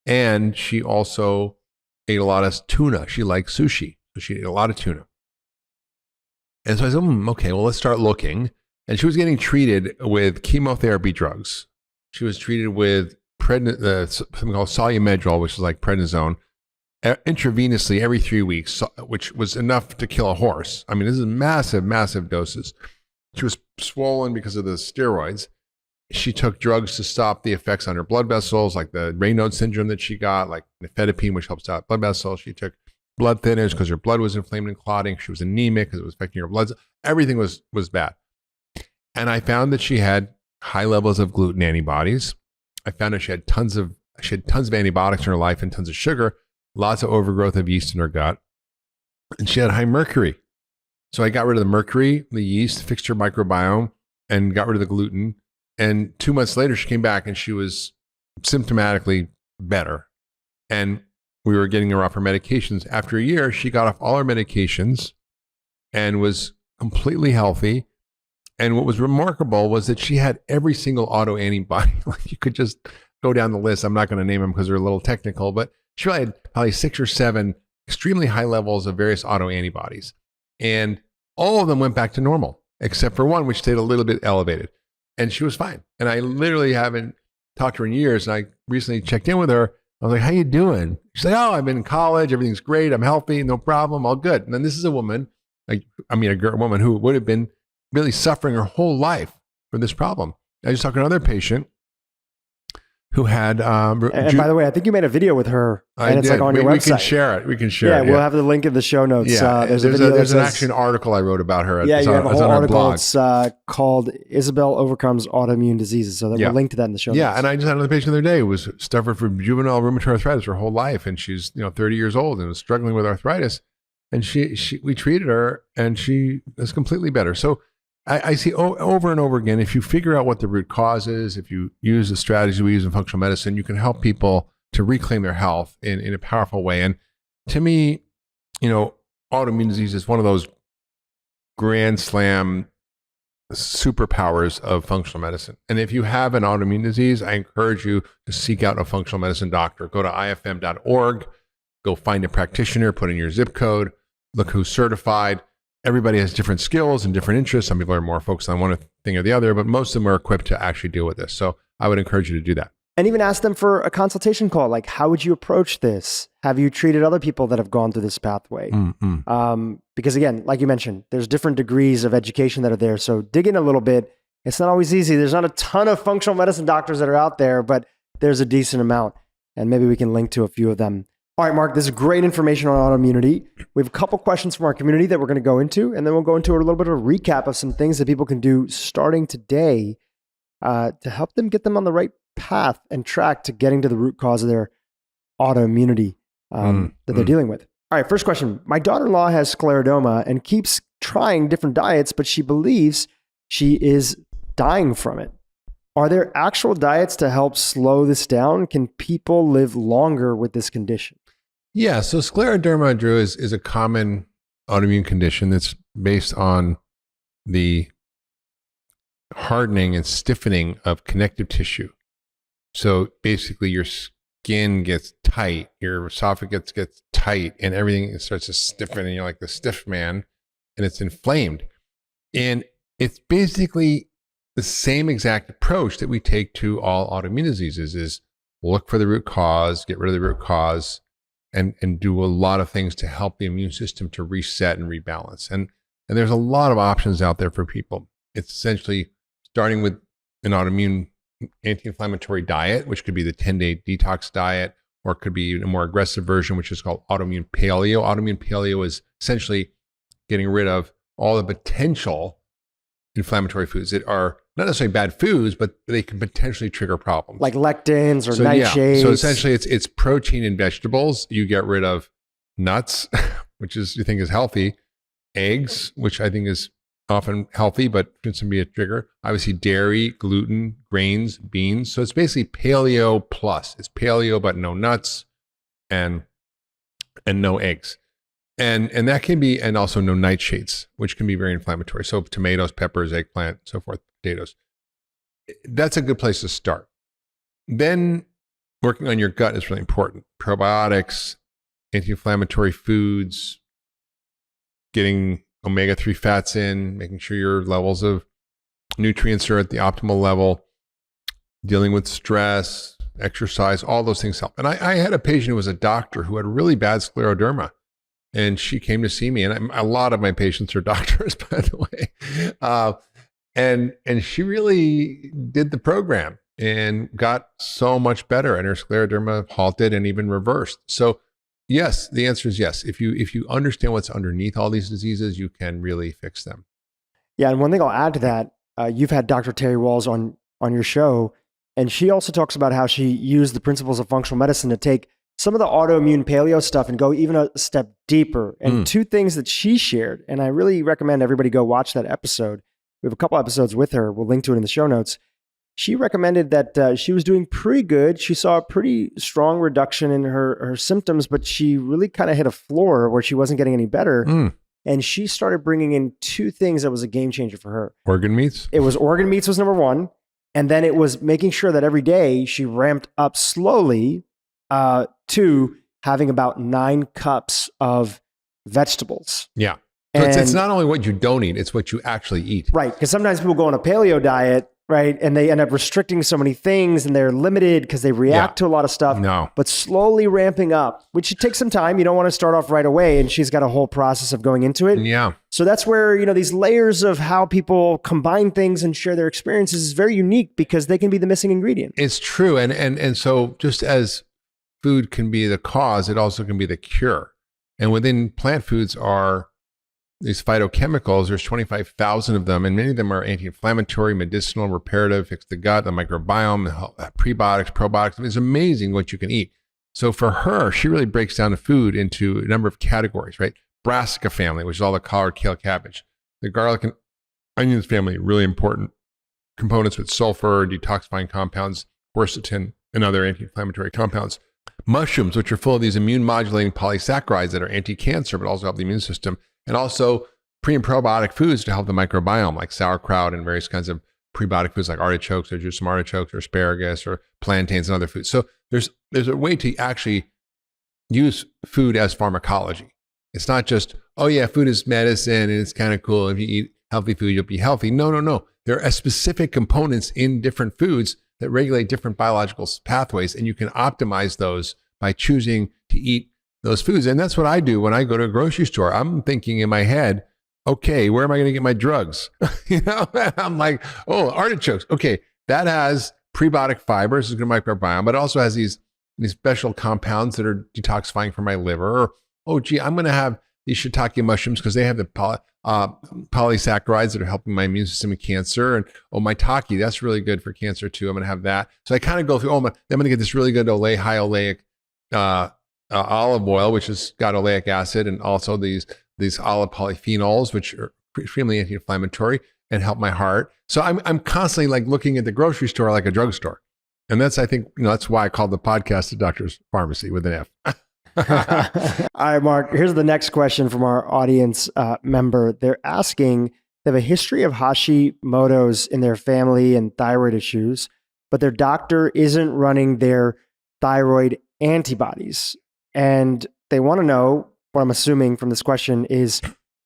and she also ate a lot of tuna. She liked sushi, so she ate a lot of tuna. And so I said, okay, well, let's start looking. And she was getting treated with chemotherapy drugs. She was treated with something called solumedrol, which is like prednisone, intravenously every 3 weeks, which was enough to kill a horse. I mean, this is massive, massive doses. She was swollen because of the steroids. She took drugs to stop the effects on her blood vessels, like the Raynaud syndrome that she got, like nifedipine, which helps out blood vessels. She took blood thinners because her blood was inflamed and clotting. She was anemic because it was affecting her blood. Everything was bad. And I found that she had high levels of gluten antibodies. I found that she had tons of antibiotics in her life and tons of sugar, lots of overgrowth of yeast in her gut. And she had high mercury. So I got rid of the mercury, the yeast, fixed her microbiome, and got rid of the gluten. And 2 months later, she came back and she was symptomatically better. And we were getting her off her medications. After a year, she got off all her medications and was completely healthy. And what was remarkable was that she had every single autoantibody. Like, you could just go down the list. I'm not going to name them because they're a little technical, but she had probably 6 or 7 extremely high levels of various autoantibodies. And all of them went back to normal, except for one, which stayed a little bit elevated. And she was fine. And I literally haven't talked to her in years. And I recently checked in with her. I was like, how you doing? She's like, oh, I've been in college. Everything's great. I'm healthy. No problem. All good. And then this is a woman, a woman who would have been really suffering her whole life from this problem. I was talking to another patient who had. And by the way, I think you made a video with her, and it's like on your website. We can share it. We can share it. Yeah, we'll have the link in the show notes. Yeah, there's actually an article I wrote about her. Yeah, you have a whole article. It's called "Isabel Overcomes Autoimmune Diseases." So we'll link to that in the show notes. Yeah, and I just had another patient the other day who was suffered from juvenile rheumatoid arthritis her whole life, and she's 30 years old and was struggling with arthritis, and we treated her, and she is completely better. So I see over and over again, if you figure out what the root cause is, if you use the strategies we use in functional medicine, you can help people to reclaim their health in a powerful way. And to me, autoimmune disease is one of those grand slam superpowers of functional medicine. And if you have an autoimmune disease, I encourage you to seek out a functional medicine doctor. Go to ifm.org, go find a practitioner, put in your zip code, look who's certified. Everybody has different skills and different interests. Some people are more focused on one thing or the other, but most of them are equipped to actually deal with this. So I would encourage you to do that. And even ask them for a consultation call. Like, how would you approach this? Have you treated other people that have gone through this pathway? Because again, like you mentioned, there's different degrees of education that are there. So dig in a little bit. It's not always easy. There's not a ton of functional medicine doctors that are out there, but there's a decent amount. And maybe we can link to a few of them. All right, Mark, this is great information on autoimmunity. We have a couple questions from our community that we're going to go into, and then we'll go into a little bit of a recap of some things that people can do starting today to help them get them on the right path and track to getting to the root cause of their autoimmunity that they're dealing with. All right, first question. My daughter-in-law has scleroderma and keeps trying different diets, but she believes she is dying from it. Are there actual diets to help slow this down? Can people live longer with this condition? Yeah, so scleroderma, Drew, is a common autoimmune condition that's based on the hardening and stiffening of connective tissue. So basically your skin gets tight, your esophagus gets tight, and everything starts to stiffen, and you're like the stiff man, and it's inflamed. And it's basically the same exact approach that we take to all autoimmune diseases is look for the root cause, get rid of the root cause, and do a lot of things to help the immune system to reset and rebalance. And there's a lot of options out there for people. It's essentially starting with an autoimmune anti-inflammatory diet, which could be the 10-day detox diet, or it could be a more aggressive version, which is called autoimmune paleo. Autoimmune paleo is essentially getting rid of all the potential inflammatory foods that are not necessarily bad foods, but they can potentially trigger problems. Like lectins or nightshades. So essentially it's protein in vegetables. You get rid of nuts, which is you think is healthy, eggs, which I think is often healthy, but can be a trigger. Obviously dairy, gluten, grains, beans. So it's basically paleo plus. It's paleo, but no nuts and no eggs. And that can be, and also no nightshades, which can be very inflammatory. So tomatoes, peppers, eggplant, so forth, potatoes. That's a good place to start. Then working on your gut is really important. Probiotics, anti-inflammatory foods, getting omega-3 fats in, making sure your levels of nutrients are at the optimal level, dealing with stress, exercise, all those things help. And I had a patient who was a doctor who had really bad scleroderma. And she came to see me, and a lot of my patients are doctors, by the way. And she really did the program and got so much better, and her scleroderma halted and even reversed. So, yes, the answer is yes. If you understand what's underneath all these diseases, you can really fix them. Yeah, and one thing I'll add to that, you've had Dr. Terry Walls on your show, and she also talks about how she used the principles of functional medicine to take some of the autoimmune paleo stuff and go even a step deeper. And two things that she shared, and I really recommend everybody go watch that episode. We have a couple episodes with her. We'll link to it in the show notes. She recommended that she was doing pretty good. She saw a pretty strong reduction in her symptoms, but she really kind of hit a floor where she wasn't getting any better. And she started bringing in two things that was a game changer for her. Organ meats? It was organ meats was number one. And then it was making sure that every day she ramped up slowly to having about 9 cups of vegetables. Yeah. So it's not only what you don't eat, it's what you actually eat. Right. Because sometimes people go on a paleo diet, right? And they end up restricting so many things and they're limited because they react to a lot of stuff. No. But slowly ramping up, which it takes some time. You don't want to start off right away. And she's got a whole process of going into it. Yeah. So that's where, these layers of how people combine things and share their experiences is very unique because they can be the missing ingredient. It's true. And so just as food can be the cause, it also can be the cure. And within plant foods are these phytochemicals. There's 25,000 of them, and many of them are anti-inflammatory, medicinal, reparative, fix the gut, the microbiome, prebiotics, probiotics. I mean, it's amazing what you can eat. So for her, she really breaks down the food into a number of categories, right? Brassica family, which is all the collard, kale, cabbage. The garlic and onions family, really important components with sulfur, detoxifying compounds, quercetin, and other anti-inflammatory compounds. Mushrooms, which are full of these immune modulating polysaccharides that are anti-cancer, but also help the immune system. And also pre and probiotic foods to help the microbiome, like sauerkraut and various kinds of prebiotic foods like artichokes, or just some artichokes, or asparagus, or plantains and other foods. So there's a way to actually use food as pharmacology. It's not just, oh yeah, food is medicine and it's kind of cool. If you eat healthy food, you'll be healthy. No. There are specific components in different foods that regulate different biological pathways, and you can optimize those by choosing to eat those foods. And that's what I do when I go to a grocery store. I'm thinking in my head, okay, where am I going to get my drugs? I'm like, oh, artichokes. Okay, that has prebiotic fibers, it's good microbiome, but it also has these special compounds that are detoxifying for my liver. Or, oh, gee, I'm going to have these shiitake mushrooms because they have the polysaccharides that are helping my immune system in cancer. And oh, maitake, that's really good for cancer too. I'm going to have that. So I kind of go through, I'm going to get this really good high oleic olive oil, which has got oleic acid, and also these olive polyphenols, which are extremely anti-inflammatory and help my heart. So I'm constantly like looking at the grocery store like a drugstore. And that's, I think, that's why I called the podcast The Doctor's Pharmacy with an F. All right, Mark, here's the next question from our audience member. They're asking, they have a history of Hashimoto's in their family and thyroid issues, but their doctor isn't running their thyroid antibodies. And they want to know, what I'm assuming from this question is,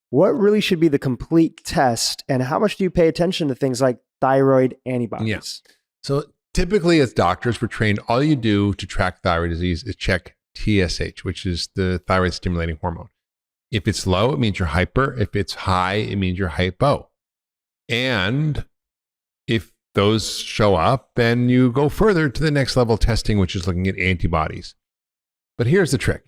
what really should be the complete test, and how much do you pay attention to things like thyroid antibodies? Yeah. So typically as doctors, we're trained, all you do to track thyroid disease is check TSH, which is the thyroid stimulating hormone. If it's low, it means you're hyper. If it's high, it means you're hypo. And if those show up, then you go further to the next level testing, which is looking at antibodies. But here's the trick.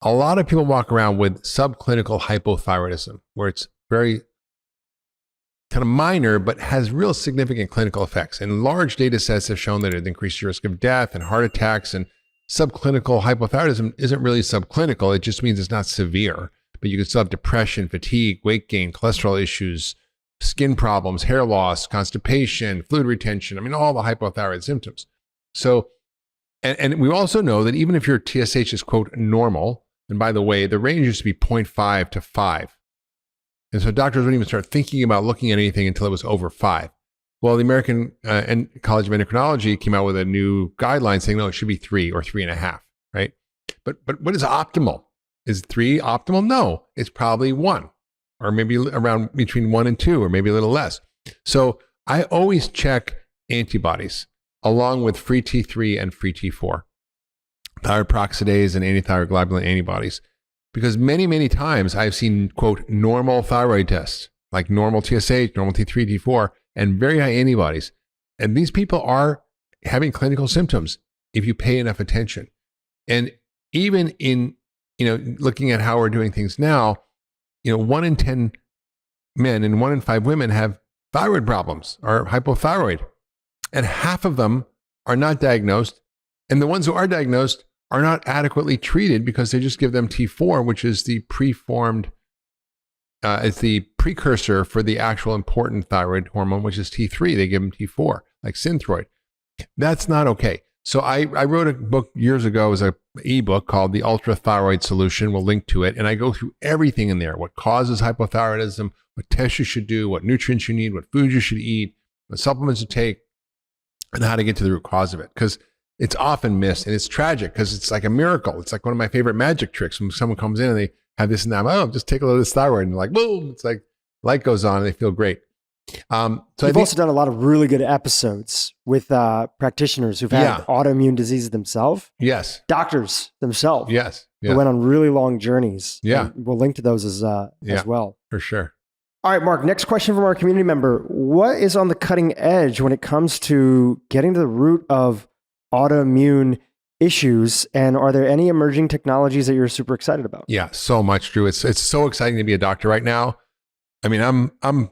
A lot of people walk around with subclinical hypothyroidism, where it's very kind of minor, but has real significant clinical effects. And large data sets have shown that it increases your risk of death and heart attacks. And subclinical hypothyroidism isn't really subclinical. It just means it's not severe, but you can still have depression, fatigue, weight gain, cholesterol issues, skin problems, hair loss, constipation, fluid retention. I mean, all the hypothyroid symptoms. So, and we also know that even if your TSH is, quote, normal, and by the way, the range used to be 0.5 to 5. And so doctors wouldn't even start thinking about looking at anything until it was over 5. Well, the American College of Endocrinology came out with a new guideline saying, no, it should be 3 or 3.5, right? But what is optimal? Is 3 optimal? No, it's probably 1, or maybe around between 1 and 2, or maybe a little less. So I always check antibodies along with free T3 and free T4, thyroid peroxidase and antithyroglobulin antibodies. Because many, many times I've seen, quote, normal thyroid tests, like normal TSH, normal T3, T4, and very high antibodies. And these people are having clinical symptoms if you pay enough attention. And even in, looking at how we're doing things now, 1 in 10 men and 1 in 5 women have thyroid problems or hypothyroid. And half of them are not diagnosed. And the ones who are diagnosed are not adequately treated because they just give them T4, which is the preformed, it's the precursor for the actual important thyroid hormone, which is T3. They give them T4, like Synthroid. That's not okay. So I wrote a book years ago as an ebook called The Ultra Thyroid Solution. We'll link to it. And I go through everything in there, what causes hypothyroidism, what tests you should do, what nutrients you need, what foods you should eat, what supplements to take, and how to get to the root cause of it. Because it's often missed, and it's tragic because it's like a miracle. It's like one of my favorite magic tricks when someone comes in and they have this and that. Oh, just take a load of this thyroid, and they're like, boom! It's like light goes on, and they feel great. So you've also done a lot of really good episodes with practitioners who've had autoimmune diseases themselves. Yes. Doctors themselves. Yes. Who went on really long journeys. Yeah. And we'll link to those as well. For sure. All right, Mark, next question from our community member. What is on the cutting edge when it comes to getting to the root of autoimmune issues? And are there any emerging technologies that you're super excited about? Yeah, so much, Drew. It's so exciting to be a doctor right now. I mean, I'm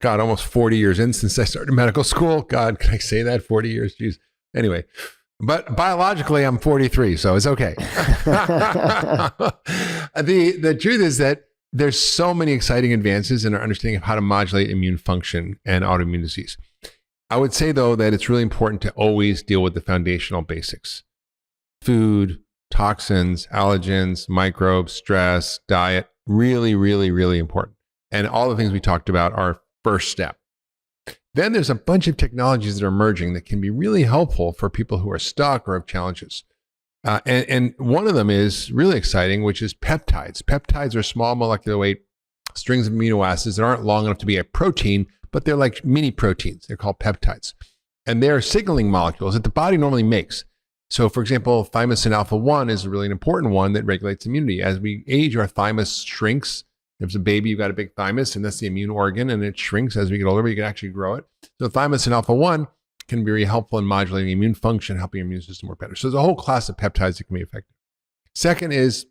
God, almost 40 years in since I started medical school. God, can I say that? 40 years? Jeez. Anyway, but biologically, I'm 43, so it's okay. The truth is that there's so many exciting advances in our understanding of how to modulate immune function and autoimmune disease. I would say, though, that it's really important to always deal with the foundational basics. Food, toxins, allergens, microbes, stress, diet, really, really, really important. And all the things we talked about are first step. Then there's a bunch of technologies that are emerging that can be really helpful for people who are stuck or have challenges. And one of them is really exciting, which is peptides. Peptides are small molecular weight strings of amino acids that aren't long enough to be a protein, but they're like mini proteins. They're called peptides. And they're signaling molecules that the body normally makes. So for example, thymosin alpha-1 is a really important one that regulates immunity. As we age, our thymus shrinks. If it's a baby, you've got a big thymus, and that's the immune organ, and it shrinks as we get older, but you can actually grow it. So thymosin alpha-1 can be very helpful in modulating immune function, helping your immune system work better. So there's a whole class of peptides that can be effective. Second is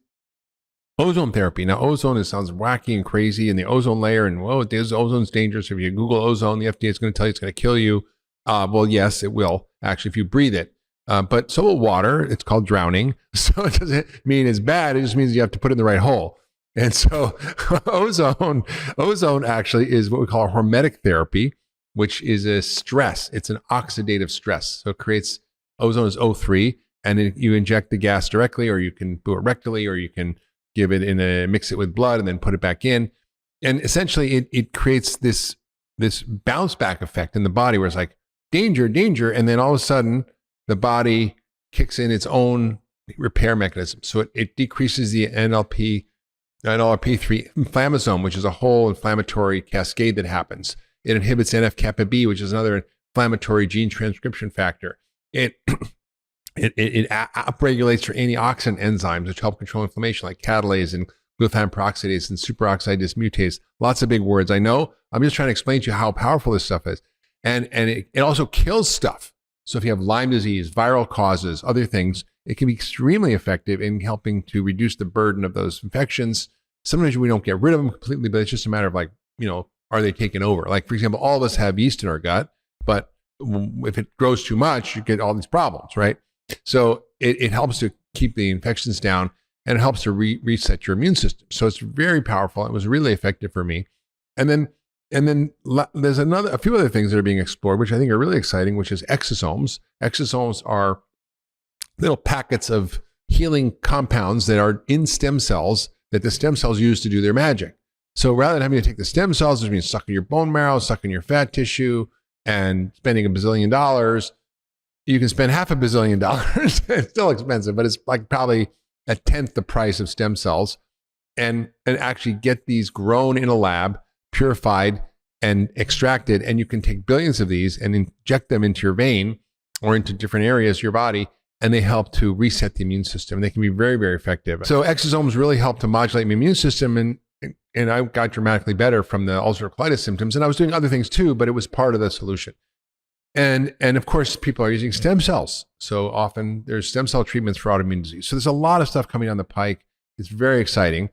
ozone therapy. Now, ozone sounds wacky and crazy, and the ozone layer, and ozone's dangerous. If you Google ozone, the FDA is going to tell you it's going to kill you. Well, yes, it will, actually, if you breathe it. But so will water. It's called drowning. So it doesn't mean it's bad. It just means you have to put it in the right hole. And so ozone actually is what we call a hormetic therapy, which is a stress. It's an oxidative stress. So it creates, ozone is O3, and then you inject the gas directly, or you can do it rectally, or you can give it mix it with blood and then put it back in. And essentially it creates this bounce back effect in the body where it's like, danger, danger. And then all of a sudden the body kicks in its own repair mechanism. So it decreases the NLRP3 inflammasome, which is a whole inflammatory cascade that happens. It inhibits NF-kappa B, which is another inflammatory gene transcription factor. It upregulates your antioxidant enzymes, which help control inflammation, like catalase and glutathione peroxidase and superoxide dismutase. Lots of big words, I know. I'm just trying to explain to you how powerful this stuff is. And it also kills stuff. So if you have Lyme disease, viral causes, other things, it can be extremely effective in helping to reduce the burden of those infections. Sometimes we don't get rid of them completely, but it's just a matter of like, are they taken over? Like, for example, all of us have yeast in our gut, but if it grows too much, you get all these problems, right? So it helps to keep the infections down, and it helps to reset your immune system. So it's very powerful. It was really effective for me. And then there's a few other things that are being explored, which I think are really exciting, which is exosomes. Exosomes are little packets of healing compounds that are in stem cells that the stem cells use to do their magic. So rather than having to take the stem cells, which means sucking your bone marrow, sucking your fat tissue, and spending $1 bazillion, you can spend $500 million. It's still expensive, but it's like probably a tenth the price of stem cells, and actually get these grown in a lab, purified and extracted, and you can take billions of these and inject them into your vein or into different areas of your body, and they help to reset the immune system. They can be very, very effective. So exosomes really help to modulate my immune system, and I got dramatically better from the ulcerative colitis symptoms. And I was doing other things too, but it was part of the solution. And of course, people are using stem cells. So often there's stem cell treatments for autoimmune disease. So there's a lot of stuff coming down the pike. It's very exciting.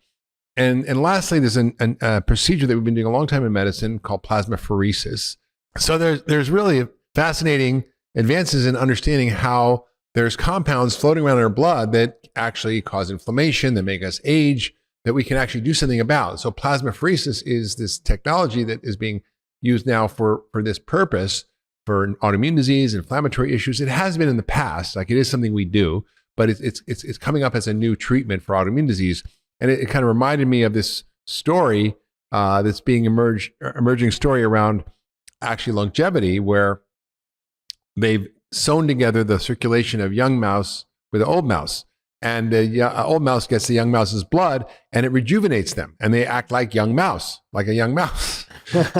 And lastly, there's a procedure that we've been doing a long time in medicine called plasmapheresis. So there's really fascinating advances in understanding how there's compounds floating around in our blood that actually cause inflammation, that make us age, that we can actually do something about. So plasmapheresis is this technology that is being used now for this purpose, for autoimmune disease, inflammatory issues. It has been in the past, like it is something we do, but it's coming up as a new treatment for autoimmune disease. And it kind of reminded me of this story that's being emerging story around actually longevity, where they've sewn together the circulation of young mouse with an old mouse. And the old mouse gets the young mouse's blood, and it rejuvenates them, and they act like a young mouse.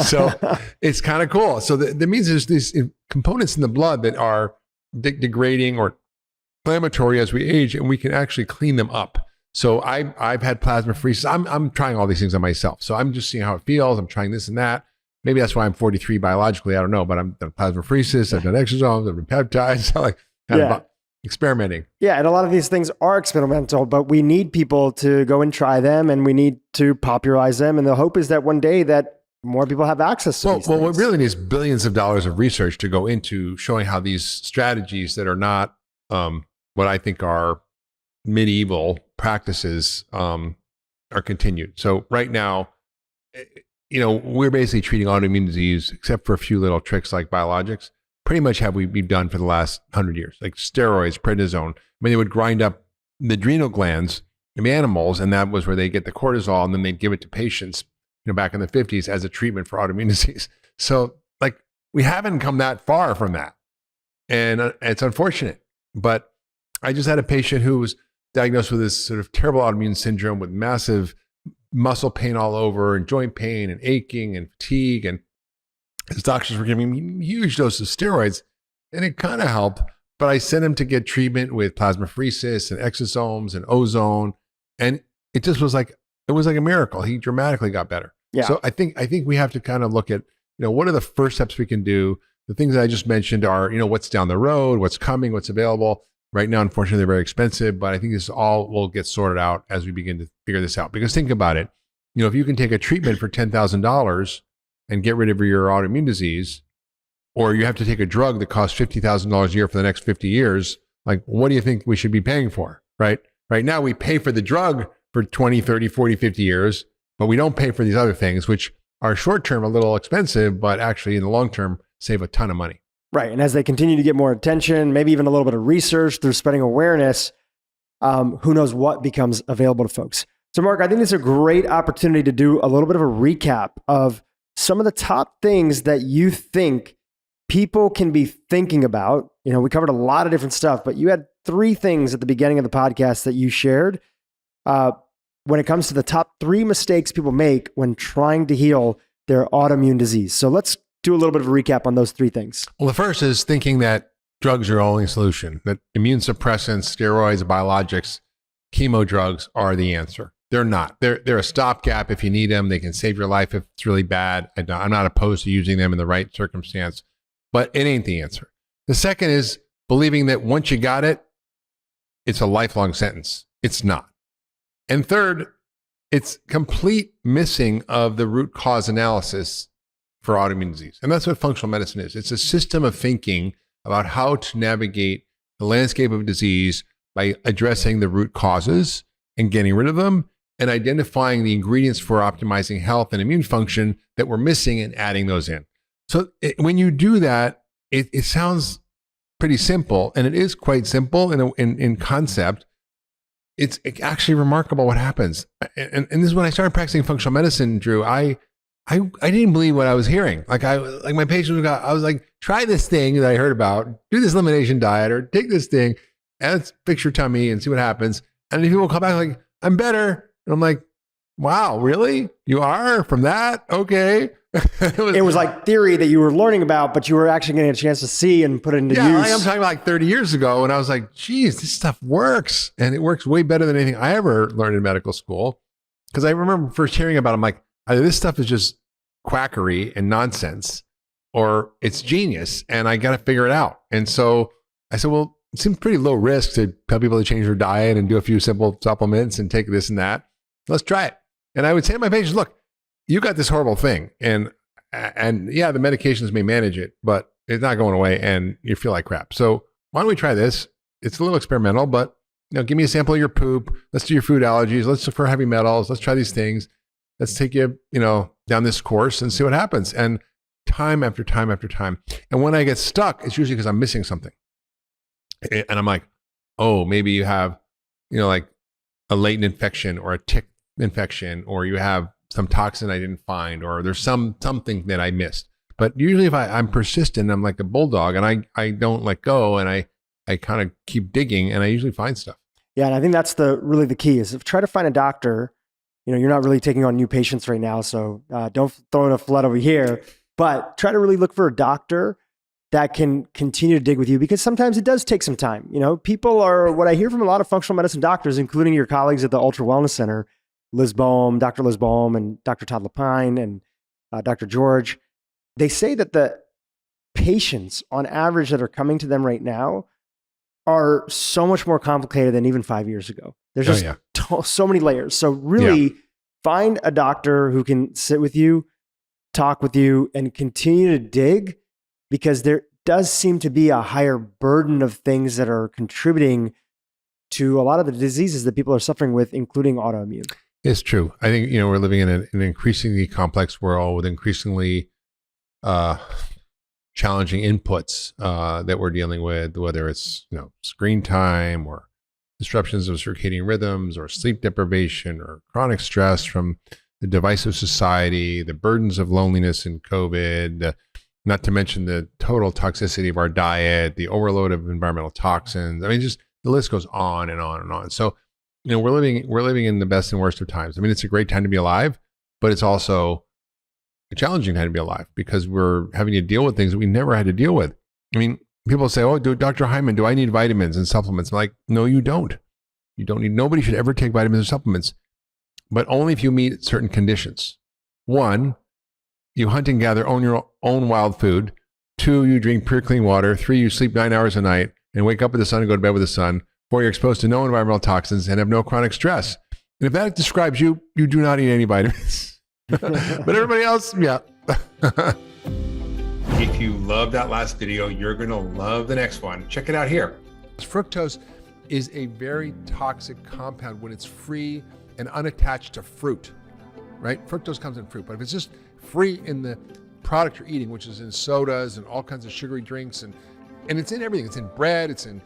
So it's kind of cool. So that means there's these components in the blood that are degrading or inflammatory as we age, and we can actually clean them up. So I've had plasmapheresis. I'm trying all these things on myself. So I'm just seeing how it feels. I'm trying this and that. Maybe that's why I'm 43 biologically. I don't know, but I've done plasmapheresis. I've done exosomes. I've done peptides. I like kind of experimenting. Yeah, and a lot of these things are experimental, but we need people to go and try them, and we need to popularize them. And the hope is that one day that more people have access to these things. What really needs billions of dollars of research to go into showing how these strategies that are not what I think are medieval practices are continued. So right now, we're basically treating autoimmune disease, except for a few little tricks like biologics, pretty much have we've done for the last 100 years, like steroids, prednisone. I mean, they would grind up the adrenal glands in animals, and that was where they get the cortisol, and then they'd give it to patients, back in the 50s as a treatment for autoimmune disease. So like, we haven't come that far from that. And it's unfortunate, but I just had a patient who was diagnosed with this sort of terrible autoimmune syndrome with massive muscle pain all over, and joint pain and aching and fatigue. And his doctors were giving him huge doses of steroids, and it kind of helped. But I sent him to get treatment with plasmapheresis and exosomes and ozone, and it just was like a miracle. He dramatically got better. Yeah. So I think we have to kind of look at, what are the first steps we can do? The things that I just mentioned are, what's down the road, what's coming, what's available. Right now, unfortunately, they're very expensive, but I think this all will get sorted out as we begin to figure this out. Because think about it, if you can take a treatment for $10,000 and get rid of your autoimmune disease, or you have to take a drug that costs $50,000 a year for the next 50 years, like, what do you think we should be paying for, right? Right now, we pay for the drug for 20, 30, 40, 50 years, but we don't pay for these other things, which are short-term a little expensive, but actually in the long term, save a ton of money. Right. And as they continue to get more attention, maybe even a little bit of research through spreading awareness, who knows what becomes available to folks. So Mark, I think this is a great opportunity to do a little bit of a recap of some of the top things that you think people can be thinking about. We covered a lot of different stuff, but you had 3 things at the beginning of the podcast that you shared when it comes to the top 3 mistakes people make when trying to heal their autoimmune disease. So let's do a little bit of a recap on those 3 things. Well, the first is thinking that drugs are the only solution, that immune suppressants, steroids, biologics, chemo drugs are the answer. They're not. They're a stopgap if you need them. They can save your life if it's really bad. I'm not opposed to using them in the right circumstance, but it ain't the answer. The second is believing that once you got it, it's a lifelong sentence. It's not. And third, it's complete missing of the root cause analysis for autoimmune disease. And that's what functional medicine is. It's a system of thinking about how to navigate the landscape of disease by addressing the root causes and getting rid of them, and identifying the ingredients for optimizing health and immune function that we're missing and adding those in. So when you do that, it sounds pretty simple, and it is quite simple in concept. It's actually remarkable what happens. And this is when I started practicing functional medicine, Drew. I didn't believe what I was hearing. Like my patients I was like, try this thing that I heard about, do this elimination diet, or take this thing, and let's fix your tummy and see what happens. And then people come back like, I'm better. And I'm like, wow, really? You are from that? Okay. It was like theory that you were learning about, but you were actually getting a chance to see and put it into use. Yeah, I'm talking about like 30 years ago. And I was like, geez, this stuff works. And it works way better than anything I ever learned in medical school. Because I remember first hearing about it, I'm like, either this stuff is just quackery and nonsense, or it's genius, and I got to figure it out. And so I said, well, it seems pretty low risk to tell people to change their diet and do a few simple supplements and take this and that. Let's try it. And I would say to my patients, look, you got this horrible thing. And yeah, the medications may manage it, but it's not going away and you feel like crap. So why don't we try this? It's a little experimental, but give me a sample of your poop. Let's do your food allergies. Let's look for heavy metals. Let's try these things. Let's take you, down this course and see what happens. And time after time after time. And when I get stuck, it's usually because I'm missing something. And I'm like, oh, maybe you have, like a latent infection or a tick infection, or you have some toxin I didn't find, or there's something that I missed. But usually if I'm persistent, I'm like a bulldog, and I don't let go, and I kind of keep digging, and I usually find stuff. Yeah, and I think that's really the key is try to find a doctor. You're not really taking on new patients right now, so don't throw in a flood over here, but try to really look for a doctor that can continue to dig with you, because sometimes it does take some time. People are, what I hear from a lot of functional medicine doctors, including your colleagues at the Ultra Wellness Center, Dr. Liz Bohm and Dr. Todd Lapine and Dr. George, they say that the patients on average that are coming to them right now are so much more complicated than even 5 years ago. There's just so many layers. So really find a doctor who can sit with you, talk with you, and continue to dig, because there does seem to be a higher burden of things that are contributing to a lot of the diseases that people are suffering with, including autoimmune. It's true. I think, we're living in an increasingly complex world with increasingly challenging inputs that we're dealing with, whether it's, screen time or disruptions of circadian rhythms or sleep deprivation or chronic stress from the divisive society, the burdens of loneliness and COVID, not to mention the total toxicity of our diet, the overload of environmental toxins. I mean, just the list goes on and on and on. So, we're living in the best and worst of times. I mean, it's a great time to be alive, but it's also a challenging time to be alive because we're having to deal with things that we never had to deal with. I mean, people say, oh, Dr. Hyman, do I need vitamins and supplements? I'm like, no, you don't. You don't need, nobody should ever take vitamins or supplements, but only if you meet certain conditions. 1, you hunt and gather, own your own wild food. 2, you drink pure clean water. 3, you sleep 9 hours a night and wake up with the sun and go to bed with the sun. 4, you're exposed to no environmental toxins and have no chronic stress. And if that describes you, you do not need any vitamins. But everybody else, yeah. If you love that last video, you're going to love the next one. Check it out here. Fructose is a very toxic compound when it's free and unattached to fruit, right? Fructose comes in fruit, but if it's just free in the product you're eating, which is in sodas and all kinds of sugary drinks, and it's in everything. It's in bread, it's in